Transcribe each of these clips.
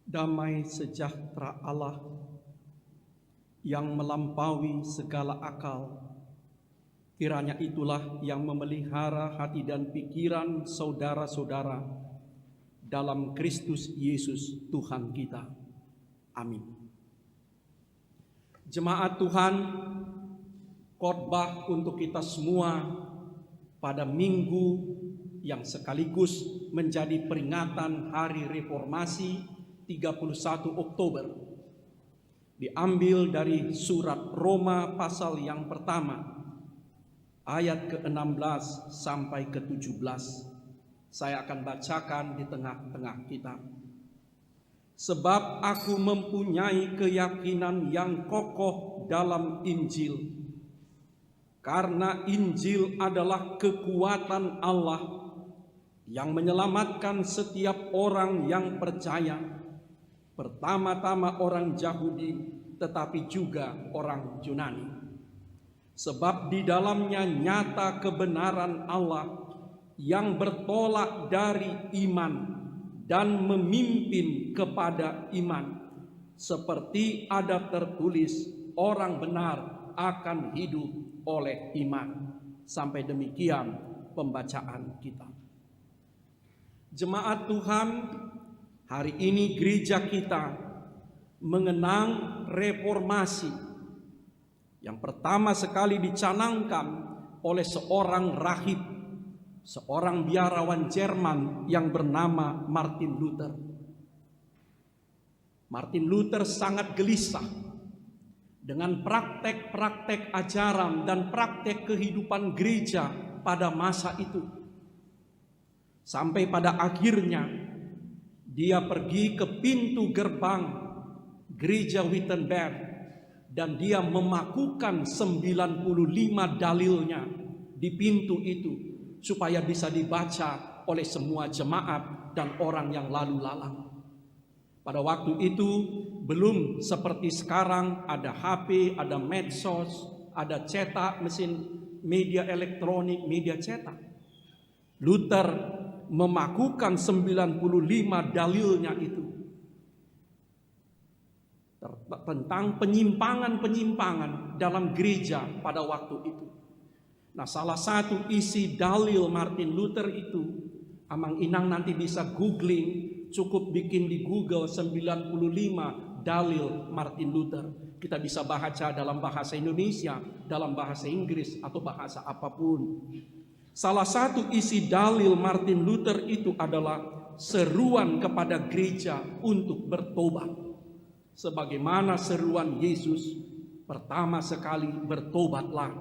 Damai sejahtera Allah yang melampaui segala akal, kiranya itulah yang memelihara hati dan pikiran saudara-saudara dalam Kristus Yesus Tuhan kita. Amin. Jemaat Tuhan, khotbah untuk kita semua pada minggu yang sekaligus menjadi peringatan Hari Reformasi 31 Oktober diambil dari surat Roma pasal yang pertama ayat ke-16 sampai ke-17. Saya akan bacakan di tengah-tengah kita. Sebab aku mempunyai keyakinan yang kokoh dalam Injil, karena Injil adalah kekuatan Allah yang menyelamatkan setiap orang yang percaya, pertama-tama orang Yahudi, tetapi juga orang Yunani. Sebab di dalamnya nyata kebenaran Allah yang bertolak dari iman dan memimpin kepada iman. Seperti ada tertulis, orang benar akan hidup oleh iman. Sampai demikian pembacaan kita. Jemaat Tuhan, hari ini gereja kita mengenang reformasi yang pertama sekali dicanangkan oleh seorang rahib, seorang biarawan Jerman yang bernama Martin Luther. Martin Luther sangat gelisah dengan praktek-praktek ajaran dan praktek kehidupan gereja pada masa itu. Sampai pada akhirnya dia pergi ke pintu gerbang gereja Wittenberg dan dia memakukan 95 dalilnya di pintu itu supaya bisa dibaca oleh semua jemaat dan orang yang lalu lalang. Pada waktu itu belum seperti sekarang ada HP, ada medsos, ada cetak, mesin media elektronik, media cetak. Luther memakukan 95 dalilnya itu tentang penyimpangan-penyimpangan dalam gereja pada waktu itu. Nah, salah satu isi dalil Martin Luther itu, Amang Inang nanti bisa googling, cukup bikin di Google 95 dalil Martin Luther. Kita bisa baca dalam bahasa Indonesia, dalam bahasa Inggris, atau bahasa apapun. Salah satu isi dalil Martin Luther itu adalah seruan kepada gereja untuk bertobat. Sebagaimana seruan Yesus pertama sekali, bertobatlah.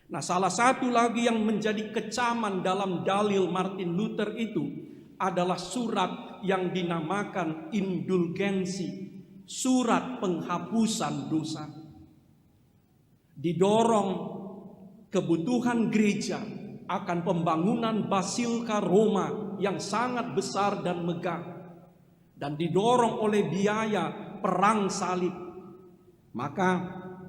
Nah, salah satu lagi yang menjadi kecaman dalam dalil Martin Luther itu adalah surat yang dinamakan indulgensi, surat penghapusan dosa. Didorong kebutuhan gereja akan pembangunan Basilika Roma yang sangat besar dan megah, dan didorong oleh biaya perang salib. Maka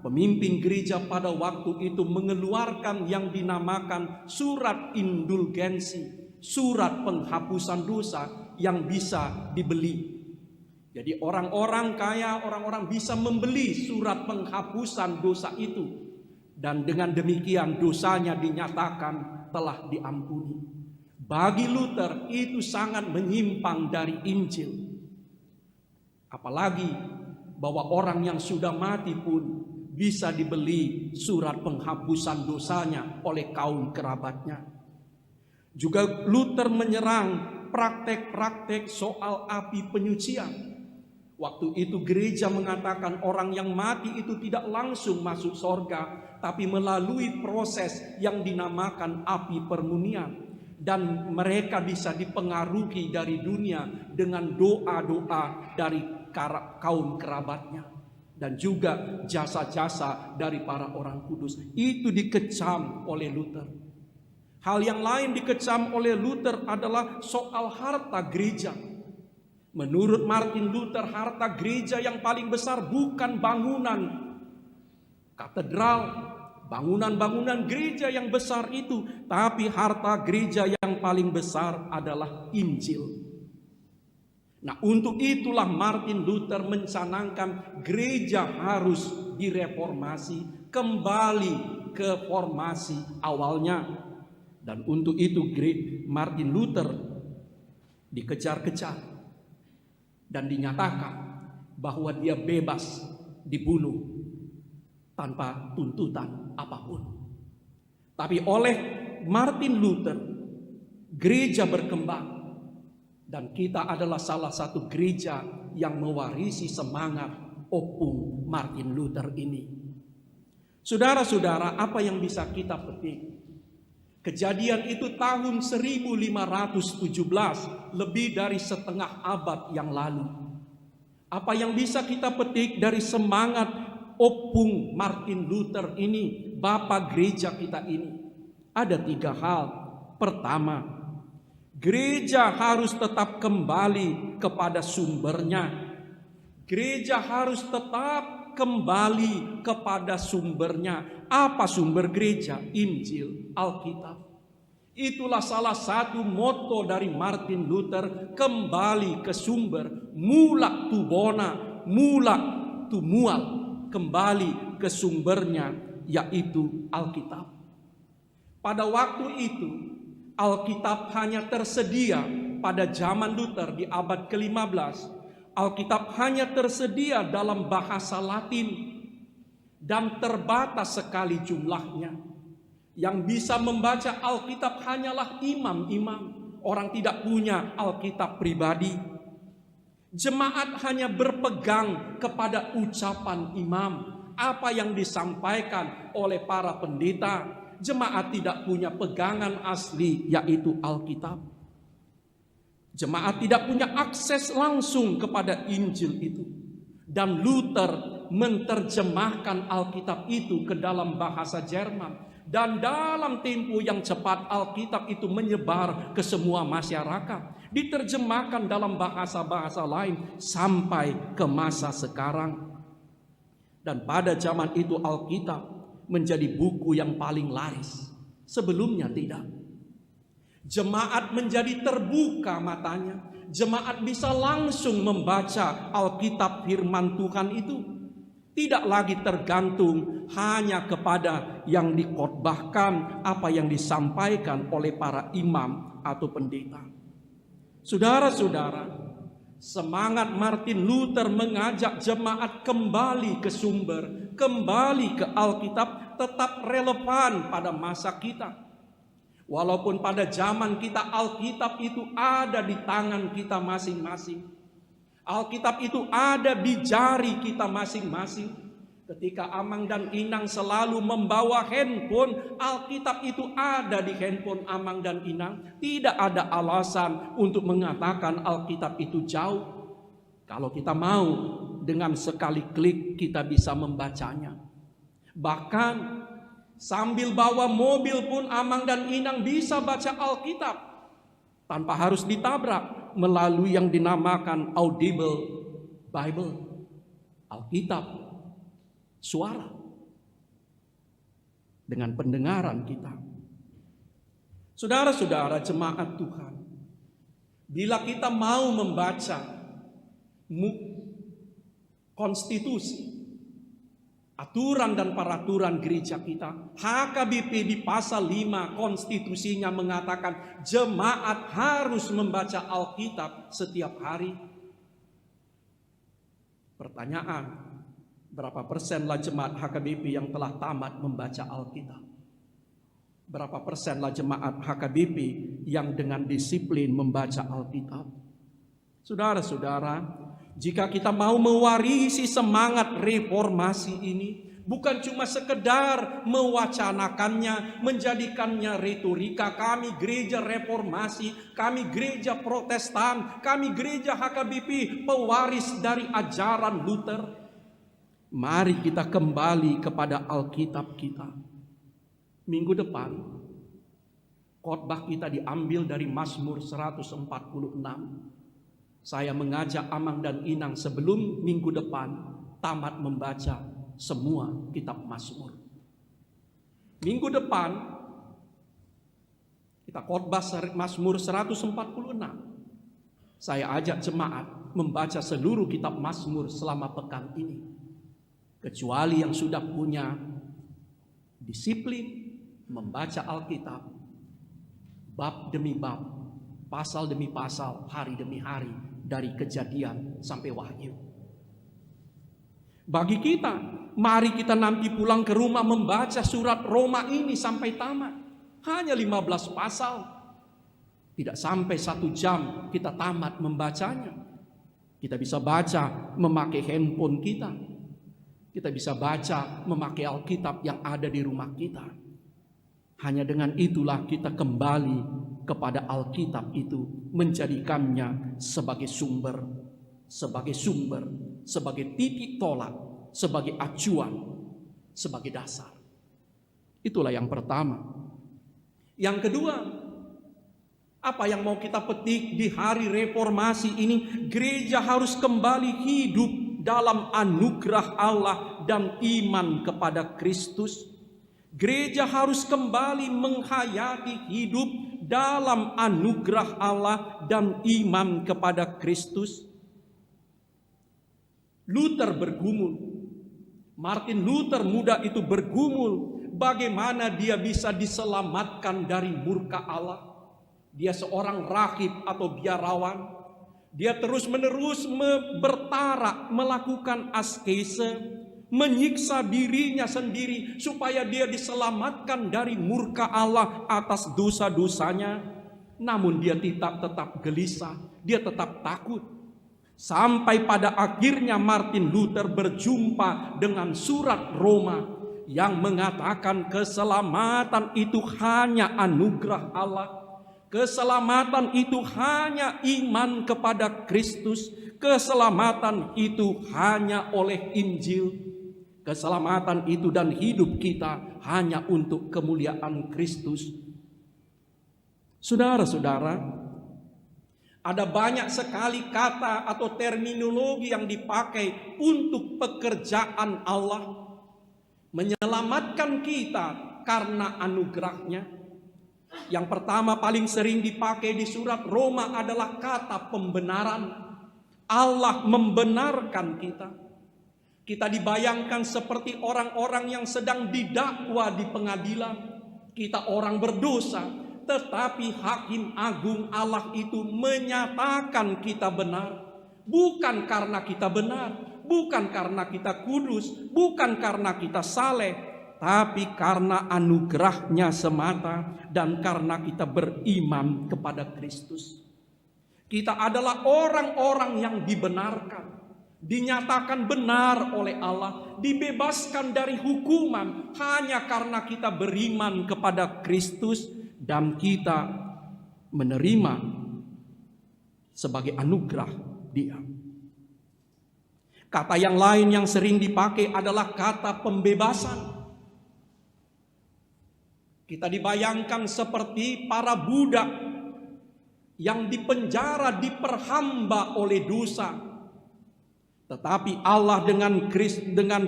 pemimpin gereja pada waktu itu mengeluarkan yang dinamakan surat indulgensi, surat penghapusan dosa yang bisa dibeli. Jadi orang-orang kaya, orang-orang bisa membeli surat penghapusan dosa itu. Dan dengan demikian dosanya dinyatakan telah diampuni. Bagi Luther itu sangat menyimpang dari Injil. Apalagi bahwa orang yang sudah mati pun bisa dibeli surat penghapusan dosanya oleh kaum kerabatnya. Juga Luther menyerang praktek-praktek soal api penyucian. Waktu itu gereja mengatakan orang yang mati itu tidak langsung masuk sorga, tapi melalui proses yang dinamakan api permunian. Dan mereka bisa dipengaruhi dari dunia dengan doa-doa dari kaum kerabatnya. Dan juga jasa-jasa dari para orang kudus. Itu dikecam oleh Luther. Hal yang lain dikecam oleh Luther adalah soal harta gereja. Menurut Martin Luther, harta gereja yang paling besar bukan bangunan katedral, bangunan-bangunan gereja yang besar itu, tapi harta gereja yang paling besar adalah Injil. Nah, untuk itulah Martin Luther mencanangkan gereja harus direformasi, kembali ke formasi awalnya. Dan untuk itu Martin Luther dikejar-kejar dan dinyatakan bahwa dia bebas dibunuh tanpa tuntutan apapun. Tapi oleh Martin Luther, gereja berkembang. Dan kita adalah salah satu gereja yang mewarisi semangat opung Martin Luther ini. Saudara-saudara, apa yang bisa kita petik? Kejadian itu tahun 1517, lebih dari setengah abad yang lalu. Apa yang bisa kita petik dari semangat opung Martin Luther ini, Bapak gereja kita ini? Ada 3 hal. Pertama, gereja harus tetap kembali kepada sumbernya. Gereja harus tetap kembali kepada sumbernya. Apa sumber gereja? Injil, Alkitab. Itulah salah satu moto dari Martin Luther, kembali ke sumber. Mulak tu bona, mulak tu mual. Kembali ke sumbernya, yaitu Alkitab. Pada waktu itu, Alkitab hanya tersedia pada zaman Luther di abad ke-15. Alkitab hanya tersedia dalam bahasa Latin dan terbatas sekali jumlahnya. Yang bisa membaca Alkitab hanyalah imam-imam. Orang tidak punya Alkitab pribadi. Jemaat hanya berpegang kepada ucapan imam, apa yang disampaikan oleh para pendeta. Jemaat tidak punya pegangan asli, yaitu Alkitab. Jemaat tidak punya akses langsung kepada Injil itu. Dan Luther menerjemahkan Alkitab itu ke dalam bahasa Jerman. Dan dalam tempo yang cepat Alkitab itu menyebar ke semua masyarakat. Diterjemahkan dalam bahasa-bahasa lain sampai ke masa sekarang. Dan pada zaman itu Alkitab menjadi buku yang paling laris. Sebelumnya tidak. Jemaat menjadi terbuka matanya. Jemaat bisa langsung membaca Alkitab firman Tuhan itu. Tidak lagi tergantung hanya kepada yang dikhotbahkan, apa yang disampaikan oleh para imam atau pendeta. Saudara-saudara, semangat Martin Luther mengajak jemaat kembali ke sumber, kembali ke Alkitab, tetap relevan pada masa kita. Walaupun pada zaman kita Alkitab itu ada di tangan kita masing-masing. Alkitab itu ada di jari kita masing-masing. Ketika Amang dan Inang selalu membawa handphone, Alkitab itu ada di handphone Amang dan Inang. Tidak ada alasan untuk mengatakan Alkitab itu jauh. Kalau kita mau, dengan sekali klik kita bisa membacanya. Bahkan sambil bawa mobil pun Amang dan Inang bisa baca Alkitab tanpa harus ditabrak melalui yang dinamakan audible Bible, Alkitab suara, dengan pendengaran kita. Saudara-saudara jemaat Tuhan, bila kita mau membaca konstitusi, aturan dan peraturan gereja kita, HKBP di pasal 5 konstitusinya mengatakan jemaat harus membaca Alkitab setiap hari. Pertanyaan, berapa persenlah jemaat HKBP yang telah tamat membaca Alkitab? Berapa persenlah jemaat HKBP yang dengan disiplin membaca Alkitab? Saudara-saudara, jika kita mau mewarisi semangat reformasi ini, bukan cuma sekedar mewacanakannya, menjadikannya retorika, kami gereja reformasi, kami gereja Protestan, kami gereja HKBP, pewaris dari ajaran Luther. Mari kita kembali kepada Alkitab kita. Minggu depan, khotbah kita diambil dari Mazmur 146. Saya mengajak Amang dan Inang sebelum minggu depan tamat membaca semua kitab Mazmur. Minggu depan kita khotbah Mazmur 146. Saya ajak jemaat membaca seluruh kitab Mazmur selama pekan ini. Kecuali yang sudah punya disiplin membaca Alkitab bab demi bab, pasal demi pasal, hari demi hari, dari Kejadian sampai Wahyu. Bagi kita, mari kita nanti pulang ke rumah membaca surat Roma ini sampai tamat. Hanya 15 pasal. Tidak sampai 1 jam kita tamat membacanya. Kita bisa baca memakai handphone kita. Kita bisa baca memakai Alkitab yang ada di rumah kita. Hanya dengan itulah kita kembali kepada Alkitab itu, menjadikannya sebagai sumber, sebagai titik tolak, sebagai acuan, sebagai dasar. Itulah yang pertama. Yang kedua, apa yang mau kita petik di hari reformasi ini? Gereja harus kembali hidup dalam anugerah Allah dan iman kepada Kristus. Gereja harus kembali menghayati hidup dalam anugerah Allah dan iman kepada Kristus. Luther bergumul, Martin Luther muda itu bergumul bagaimana dia bisa diselamatkan dari murka Allah. Dia seorang rahib atau biarawan. Dia terus-menerus bertarak melakukan askese, menyiksa dirinya sendiri supaya dia diselamatkan dari murka Allah atas dosa-dosanya. Namun dia tetap gelisah, dia tetap takut. Sampai pada akhirnya Martin Luther berjumpa dengan surat Roma yang mengatakan keselamatan itu hanya anugerah Allah. Keselamatan itu hanya iman kepada Kristus. Keselamatan itu hanya oleh Injil. Keselamatan itu dan hidup kita hanya untuk kemuliaan Kristus. Saudara-saudara, ada banyak sekali kata atau terminologi yang dipakai untuk pekerjaan Allah menyelamatkan kita karena anugerahnya. Yang pertama paling sering dipakai di surat Roma adalah kata pembenaran. Allah membenarkan kita. Kita dibayangkan seperti orang-orang yang sedang didakwa di pengadilan. Kita orang berdosa, tetapi Hakim Agung Allah itu menyatakan kita benar. Bukan karena kita benar, bukan karena kita kudus, bukan karena kita saleh, tapi karena anugerahnya semata dan karena kita beriman kepada Kristus. Kita adalah orang-orang yang dibenarkan, dinyatakan benar oleh Allah, dibebaskan dari hukuman hanya karena kita beriman kepada Kristus dan kita menerima sebagai anugerah Dia. Kata yang lain yang sering dipakai adalah kata pembebasan. Kita dibayangkan seperti para budak yang dipenjara, diperhamba oleh dosa. Tetapi Allah dengan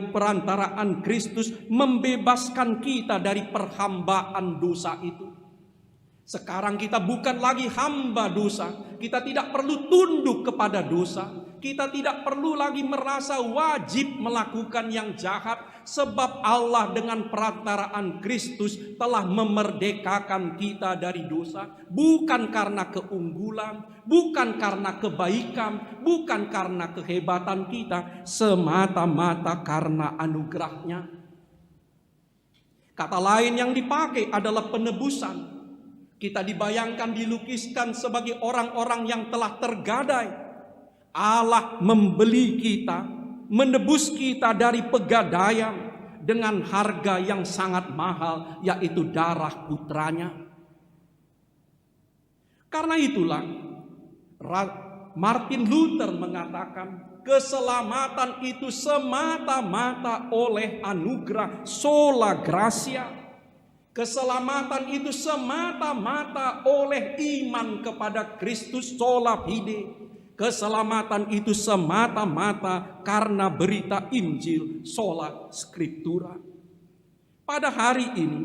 perantaraan Kristus membebaskan kita dari perhambaan dosa itu. Sekarang kita bukan lagi hamba dosa. Kita tidak perlu tunduk kepada dosa. Kita tidak perlu lagi merasa wajib melakukan yang jahat, sebab Allah dengan perantaraan Kristus telah memerdekakan kita dari dosa. Bukan karena keunggulan, bukan karena kebaikan, bukan karena kehebatan kita, semata-mata karena anugerahnya. Kata lain yang dipakai adalah penebusan. Kita dibayangkan, dilukiskan sebagai orang-orang yang telah tergadai. Allah membeli kita, menebus kita dari pegadaian dengan harga yang sangat mahal, yaitu darah putranya. Karena itulah Martin Luther mengatakan keselamatan itu semata-mata oleh anugerah, sola gratia. Keselamatan itu semata-mata oleh iman kepada Kristus, sola fide. Keselamatan itu semata-mata karena berita Injil, sola scriptura. Pada hari ini,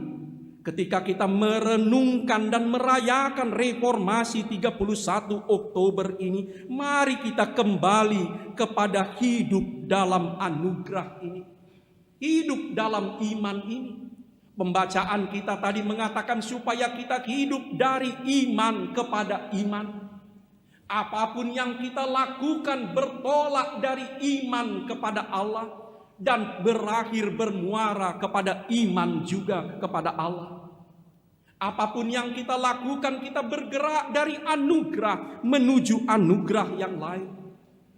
ketika kita merenungkan dan merayakan reformasi 31 Oktober ini, mari kita kembali kepada hidup dalam anugerah ini, hidup dalam iman ini. Pembacaan kita tadi mengatakan supaya kita hidup dari iman kepada iman. Apapun yang kita lakukan bertolak dari iman kepada Allah dan berakhir bermuara kepada iman juga kepada Allah. Apapun yang kita lakukan, kita bergerak dari anugerah menuju anugerah yang lain.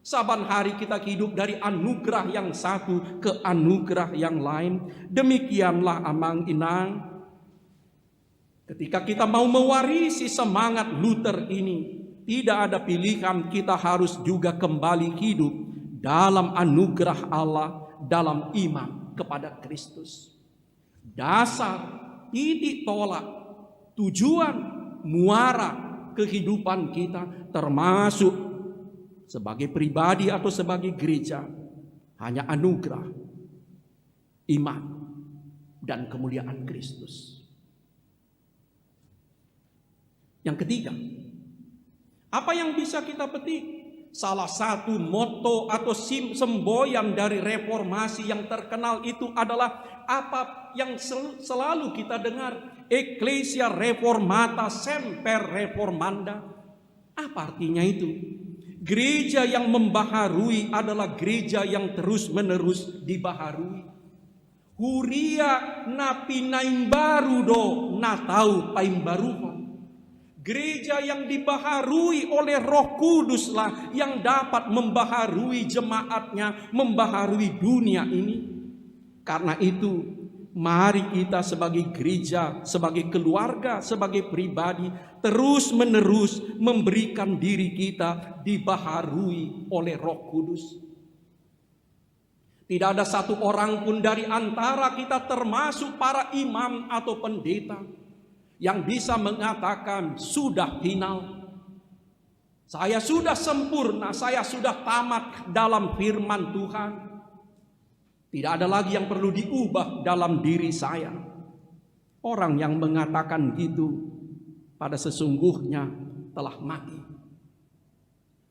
Saban hari kita hidup dari anugerah yang satu ke anugerah yang lain. Demikianlah amang inang, ketika kita mau mewarisi semangat Luther ini, tidak ada pilihan, kita harus juga kembali hidup dalam anugerah Allah, dalam iman kepada Kristus. Dasar, titik tolak, tujuan, muara kehidupan kita, termasuk sebagai pribadi atau sebagai gereja, hanya anugerah, iman, dan kemuliaan Kristus. Yang ketiga, apa yang bisa kita petik? Salah satu moto atau semboyan dari reformasi yang terkenal itu adalah apa yang selalu kita dengar, Ecclesia Reformata Semper Reformanda. Apa artinya itu? Gereja yang membaharui adalah gereja yang terus-menerus dibaharui. Huria na pinaing baru do na tau paing baruhon. Gereja yang dibaharui oleh Roh Kuduslah yang dapat membaharui jemaatnya, membaharui dunia ini. Karena itu, mari kita sebagai gereja, sebagai keluarga, sebagai pribadi, terus-menerus memberikan diri kita dibaharui oleh Roh Kudus. Tidak ada satu orang pun dari antara kita, termasuk para imam atau pendeta, yang bisa mengatakan sudah final, saya sudah sempurna, saya sudah tamat dalam firman Tuhan. Tidak ada lagi yang perlu diubah dalam diri saya. Orang yang mengatakan gitu pada sesungguhnya telah mati.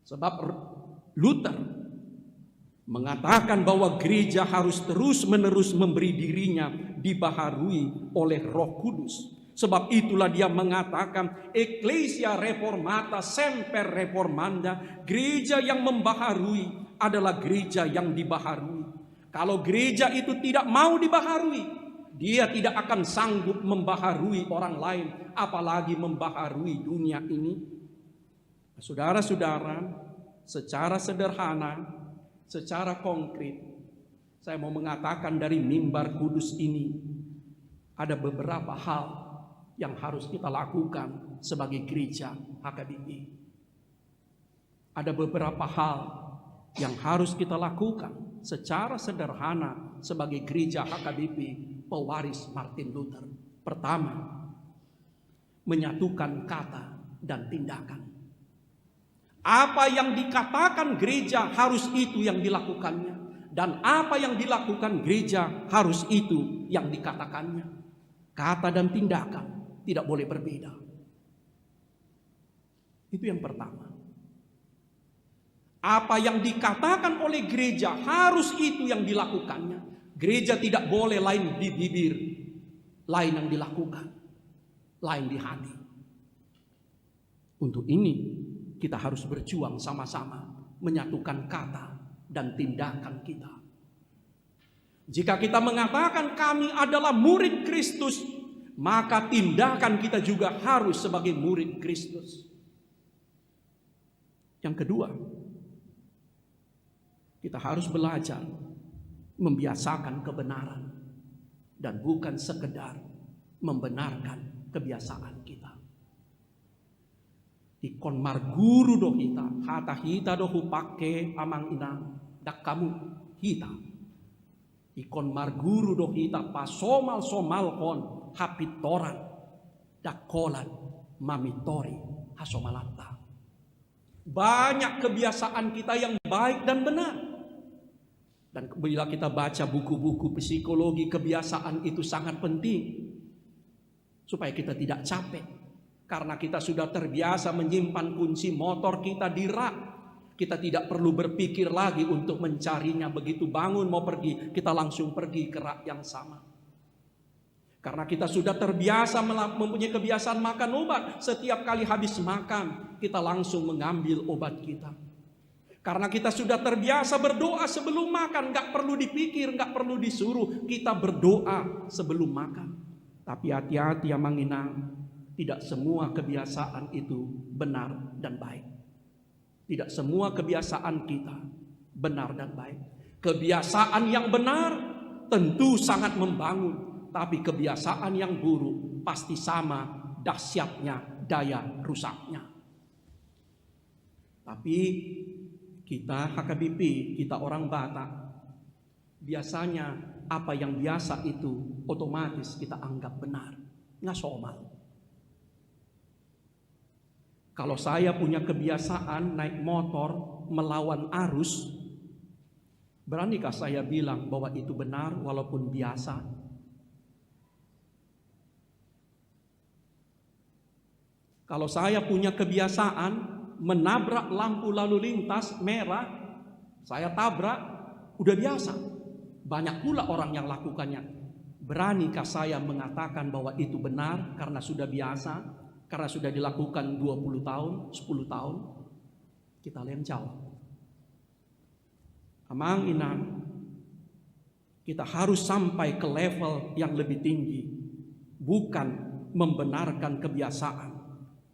Sebab Luther mengatakan bahwa gereja harus terus-menerus memberi dirinya dibaharui oleh Roh Kudus. Sebab itulah dia mengatakan Ecclesia Reformata Semper Reformanda, gereja yang membaharui adalah gereja yang dibaharui. Kalau gereja itu tidak mau dibaharui, dia tidak akan sanggup membaharui orang lain, apalagi membaharui dunia ini. Saudara-saudara, secara sederhana, secara konkret, saya mau mengatakan dari mimbar kudus ini, ada beberapa hal yang harus kita lakukan sebagai gereja HKBP. Ada beberapa hal yang harus kita lakukan secara sederhana sebagai gereja HKBP pewaris Martin Luther. Pertama, menyatukan kata dan tindakan. Apa yang dikatakan gereja harus itu yang dilakukannya, dan apa yang dilakukan gereja harus itu yang dikatakannya. Kata dan tindakan tidak boleh berbeda. Itu yang pertama. Apa yang dikatakan oleh gereja harus itu yang dilakukannya. Gereja tidak boleh lain di bibir, lain yang dilakukan, lain di hati. Untuk ini kita harus berjuang sama-sama menyatukan kata dan tindakan kita. Jika kita mengatakan kami adalah murid Kristus, maka tindakan kita juga harus sebagai murid Kristus. Yang kedua, kita harus belajar membiasakan kebenaran dan bukan sekedar membenarkan kebiasaan kita. Ikon marguru do hita, hata hita do hupake amang inang, dak kamu hita. Ikon marguru do hita pasomal somal kon hapitoran, dak kolan mamitori hasomalata. Banyak kebiasaan kita yang baik dan benar. Dan bila kita baca buku-buku psikologi, kebiasaan itu sangat penting. supaya kita tidak capek. Karena kita sudah terbiasa menyimpan kunci motor kita di rak. Kita tidak perlu berpikir lagi untuk mencarinya. Begitu bangun mau pergi, kita langsung pergi ke rak yang sama. Karena kita sudah terbiasa mempunyai kebiasaan makan obat. Setiap kali habis makan, kita langsung mengambil obat kita. Karena kita sudah terbiasa berdoa sebelum makan. Gak perlu dipikir, gak perlu disuruh. Kita berdoa sebelum makan. Tapi hati-hati ya Manginang. Tidak semua kebiasaan itu benar dan baik. Tidak semua kebiasaan kita benar dan baik. Kebiasaan yang benar tentu sangat membangun. Tapi kebiasaan yang buruk pasti sama dahsyatnya daya rusaknya. Tapi kita HKBP, kita orang Batak, biasanya apa yang biasa itu otomatis kita anggap benar. Nggak somal. Kalau saya punya kebiasaan naik motor melawan arus, beranikah saya bilang bahwa itu benar walaupun biasa? Kalau saya punya kebiasaan menabrak lampu lalu lintas merah, saya tabrak, udah biasa. Banyak pula orang yang lakukannya. Beranikah saya mengatakan bahwa itu benar karena sudah biasa, karena sudah dilakukan 20 tahun, 10 tahun? Kita lihat jauh. Amang Inang, kita harus sampai ke level yang lebih tinggi. Bukan membenarkan kebiasaan,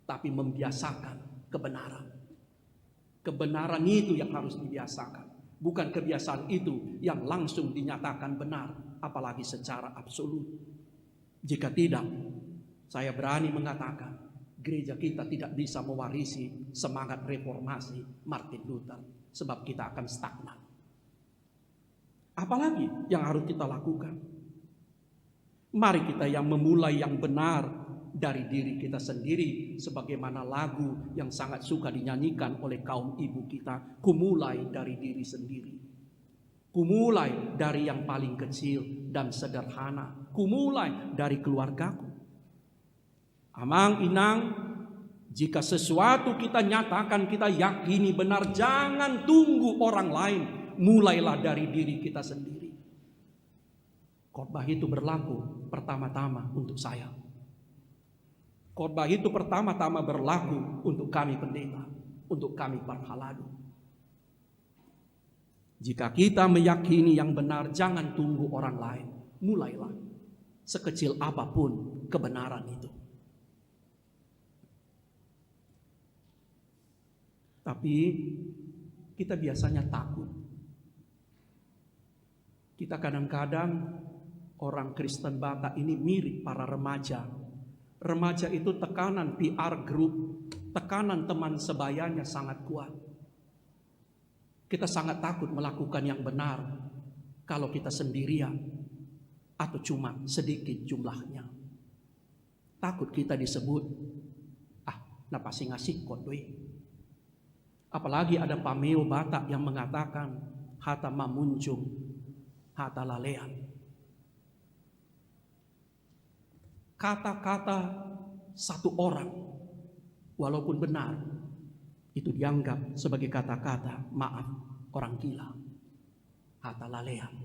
tapi membiasakan kebenaran. Kebenaran itu yang harus dibiasakan. Bukan kebiasaan itu yang langsung dinyatakan benar, apalagi secara absolut. Jika tidak, saya berani mengatakan, gereja kita tidak bisa mewarisi semangat reformasi Martin Luther, sebab kita akan stagnan. Apalagi yang harus kita lakukan? Mari kita yang memulai yang benar dari diri kita sendiri, sebagaimana lagu yang sangat suka dinyanyikan oleh kaum ibu kita. Kumulai dari diri sendiri. Kumulai dari yang paling kecil dan sederhana. Kumulai dari keluargaku. Amang Inang, jika sesuatu kita nyatakan, kita yakini benar, jangan tunggu orang lain. Mulailah dari diri kita sendiri. Khotbah itu berlaku pertama-tama untuk saya. Khotbah itu pertama-tama berlaku untuk kami pendeta, untuk kami para haladu. Jika kita meyakini yang benar, jangan tunggu orang lain. Mulailah, sekecil apapun kebenaran itu. Tapi kita biasanya takut. Kita kadang-kadang orang Kristen Batak ini mirip para remaja. Remaja itu tekanan PR group, tekanan teman sebayanya sangat kuat. Kita sangat takut melakukan yang benar kalau kita sendirian atau cuma sedikit jumlahnya. Takut kita disebut, napasi ngasih kodwe. Apalagi ada pameo Batak yang mengatakan, hata mamuncung, hata lalean. Kata-kata satu orang, walaupun benar, itu dianggap sebagai kata-kata maaf orang gila, hata lalean.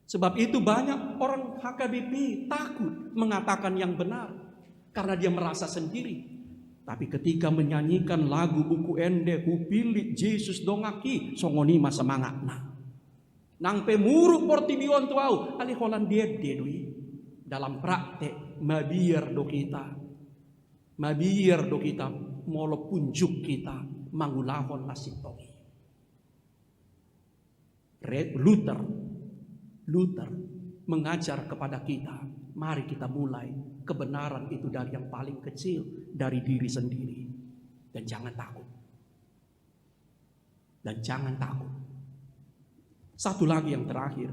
Sebab itu banyak orang HKBP takut mengatakan yang benar karena dia merasa sendiri. Tapi ketika menyanyikan lagu buku ende, Hupili Yesus dongaki, songonima semangatna. Nang pemuru portibion tuau, ali holan dia dedui. Dalam praktek mabiar do kita molo punjuk kita mangulahon nasitongi. Luther mengajar kepada kita, mari kita mulai kebenaran itu dari yang paling kecil, dari diri sendiri. Dan jangan takut. Dan jangan takut. Satu lagi yang terakhir.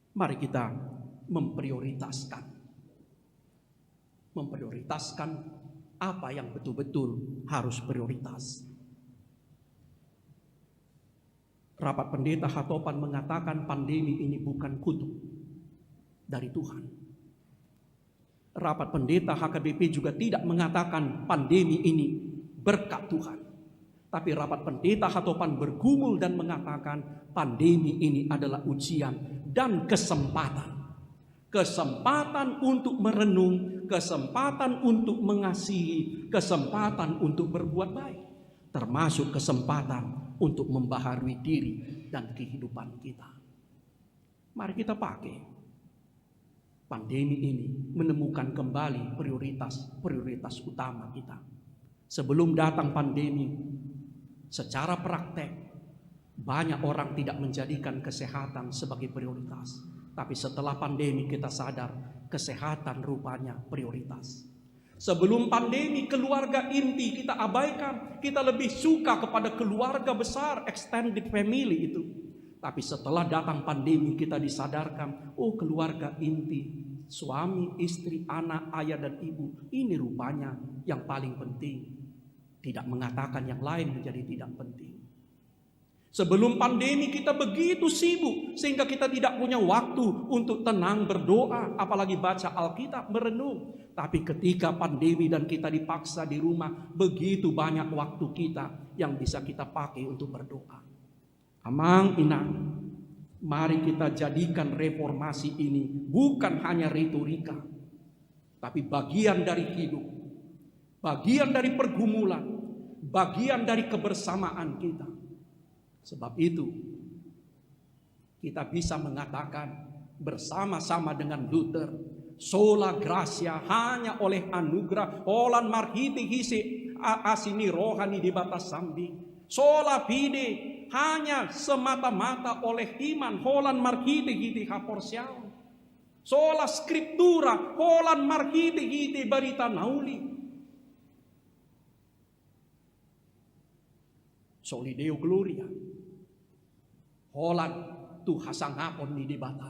Mari kita memprioritaskan apa yang betul-betul harus prioritas. Rapat pendeta Hatopan mengatakan pandemi ini bukan kutuk. dari Tuhan. Rapat pendeta HKBP juga tidak mengatakan pandemi ini berkat Tuhan. Tapi rapat pendeta Hatopan bergumul dan mengatakan pandemi ini adalah ujian dan kesempatan. Kesempatan untuk merenung, kesempatan untuk mengasihi, kesempatan untuk berbuat baik. Termasuk kesempatan untuk membaharui diri dan kehidupan kita. Mari kita pakai pandemi ini menemukan kembali prioritas utama kita. Sebelum datang pandemi, secara praktek banyak orang tidak menjadikan kesehatan sebagai prioritas. Tapi setelah pandemi kita sadar kesehatan rupanya prioritas. Sebelum pandemi keluarga inti kita abaikan, kita lebih suka kepada keluarga besar, extended family itu. Tapi setelah datang pandemi kita disadarkan, oh keluarga inti, suami, istri, anak, ayah dan ibu, ini rupanya yang paling penting. Tidak mengatakan yang lain menjadi tidak penting. Sebelum pandemi kita begitu sibuk sehingga kita tidak punya waktu untuk tenang berdoa, apalagi baca Alkitab, merenung. Tapi ketika pandemi dan kita dipaksa di rumah, begitu banyak waktu kita yang bisa kita pakai untuk berdoa. Amang inang, mari kita jadikan reformasi ini bukan hanya retorika, tapi bagian dari hidup, bagian dari pergumulan, bagian dari kebersamaan kita. Sebab itu kita bisa mengatakan bersama-sama dengan Luther, sola gratia, hanya oleh anugerah, holan marhiti hisi asini rohani di batas sambi, sola fide, hanya semata-mata oleh iman, holan marhiti hiti haporsiaun, sola scriptura, holan marhiti hiti barita nauli, soli Deo gloria, holan tuhasangapon di debata.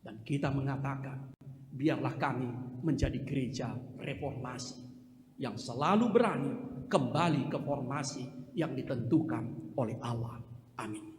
Dan kita mengatakan, biarlah kami menjadi gereja reformasi yang selalu berani kembali ke formasi yang ditentukan oleh Allah. Amin.